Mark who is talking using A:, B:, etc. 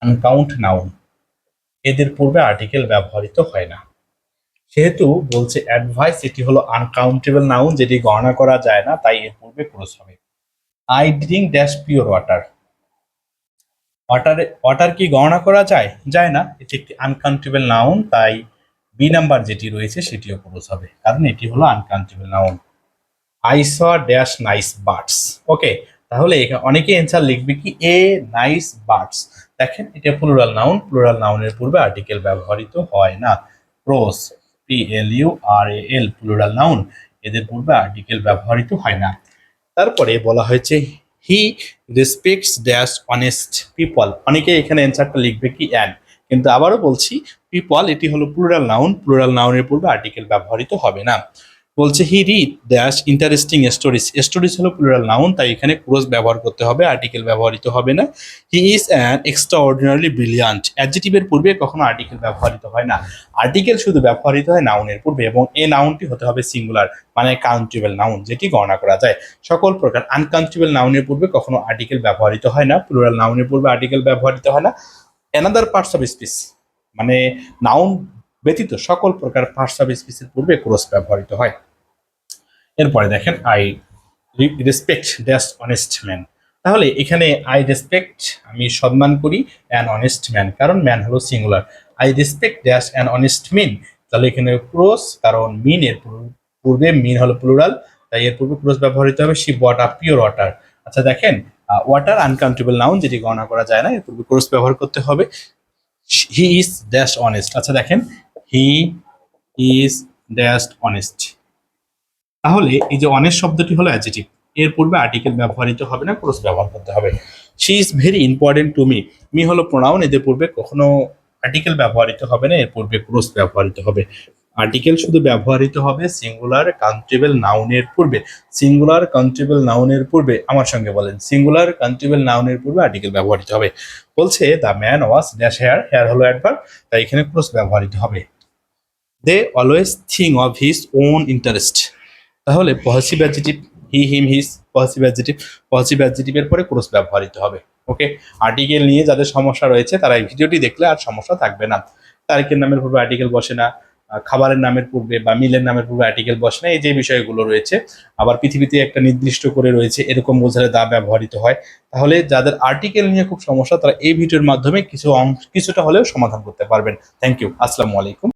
A: Uncount noun, এদের পূর্বে article ব্যবহৃত হয় না। সেহেতু বলছে অ্যাডভাইস এটি হলো আনকাউন্টেবল নাউন, যেটি গণনা করা যায় না, তাই এর পূর্বে ক্লোজ হবে। I drink dash pure water, water কি গণনা করা যায়? যায় না, এটি একটি আনকাউন্টেবল নাউন, তাই বি নাম্বার যেটি রয়েছে সেটিও ক্লোজ হবে, কারণ এটি হলো uncountable noun. I saw dash nice birds. Okay, তাহলে এখানে অনেকে অ্যান্সার লিখবে কি এ নাইস বার্ডস। দেখেন এটা প্লুরাল নাউন, প্লুরাল নাউনের পূর্বে আর্টিকেল ব্যবহৃত হয় না। প্রোস, PLURAL, প্লুরাল নাউন, এদের পূর্বে আর্টিকেল ব্যবহৃত হয় না। তারপরে বলা হয়েছে হি রেসপেক্টস ড্যাশ অনেস্ট পিপল। অনেকে এখানে অ্যান্সারটা লিখবে কি অ্যান, কিন্তু আবারও বলছি পিপল এটি হলো প্লুরাল নাউন, প্লুরাল নাউনের পূর্বে আর্টিকেল ব্যবহৃত হবে না। বলছে he read dash interesting stories, stories হলো প্লুরাল নাউন, তাই এখানে ক্লোজ ব্যবহার করতে হবে, আর্টিকেল ব্যবহৃত হবে না। He is an extraordinary brilliant, অ্যাডজেটিভের পূর্বে কখনো আর্টিকেল ব্যবহৃত হয় না, আর্টিকেল শুধু ব্যবহৃত হয় নাউনের পূর্বে, এবং এই নাউনটি হতে হবে সিঙ্গুলার, মানে কাউন্টেবল নাউন, যেটি গণনা করা যায়। সকল প্রকার আনকাউন্টেবল নাউনের পূর্বে কখনো আর্টিকেল ব্যবহৃত হয় না, প্লুরাল নাউনের পূর্বে আর্টিকেল ব্যবহৃত হয় না। অ্যানাদার পার্টস অফ স্পিচ, মানে নাউন ব্যতীত সকল প্রকার পার্টস অফ স্পিচের পূর্বে ক্লোজ ব্যবহৃত হয়। এরপরে দেখেন I respect dash honest man. তাহলে এখানে আই রেসপেক্ট, আমি সম্মান করি অ্যান অনেস্ট ম্যান, কারণ ম্যান হলো singular. I respect dash an honest men, তাহলে এখানে ক্লোজ, কারণ মিন এর পূর্বে, মিন হলো প্লুরাল, তাই এর পূর্বে ক্লোজ ব্যবহৃত হবে। She bought a pure water. আচ্ছা দেখেন, ওয়াটার আনকাউন্টেবল নাউন, যেটি গণনা করা যায় না, এর পূর্বে ক্লোজ ব্যবহার করতে হবে। He is dash honest. আচ্ছা দেখেন, হি ইজ ড্যাশ অনেস্ট, তাহলে এই যে অনেস্ট শব্দটি হলো অ্যাডজেটিভ, এর পূর্বে আর্টিকেল ব্যবহৃত হবে না, ক্লোজ ব্যবহার করতে হবে। She is very important to me, me হলো প্রোনাউন, এদের পূর্বে কখনো আর্টিকেল ব্যবহৃত হবে না, এর পূর্বে ক্লোজ ব্যবহৃত হবে। আর্টিকেল শুধু ব্যবহৃত হবে সিঙ্গুলার কাউন্টেবল নাউনের পূর্বে, সিঙ্গুলার কাউন্টেবল নাউনের পূর্বে, আমার সঙ্গে বলেন, সিঙ্গুলার কাউন্টেবল নাউনের পূর্বে আর্টিকেল ব্যবহৃত হবে। বলছে the man was dash here, here হলো অ্যাডভার্ব, তাই এখানে ক্লোজ ব্যবহৃত হবে। They always think of his own interest, তাহলে positive adjective, he him his positive adjective, positive অ্যাডজেটিভের পরে ক্লোজ ব্যবহৃত হবে। ওকে, আর্টিকেল নিয়ে যাদের সমস্যা রয়েছে তারা এই ভিডিওটি দেখলে আর সমস্যা থাকবে না। তারিখের নামের পূর্বে আর্টিকেল বসে না, খাবারের নামের পূর্বে বা মিলের নামের পূর্বে আর্টিকেল বসে না, এই যে বিষয়গুলো রয়েছে। আবার পৃথিবীতে একটা নির্দিষ্ট করে রয়েছে, এরকম বোঝালে দা ব্যবহৃত হয়। তাহলে যাদের আর্টিকেল নিয়ে খুব সমস্যা, তারা এই ভিডিওর মাধ্যমে কিছুটা হলেও সমাধান করতে পারবেন। থ্যাংক ইউ, আসসালামু আলাইকুম।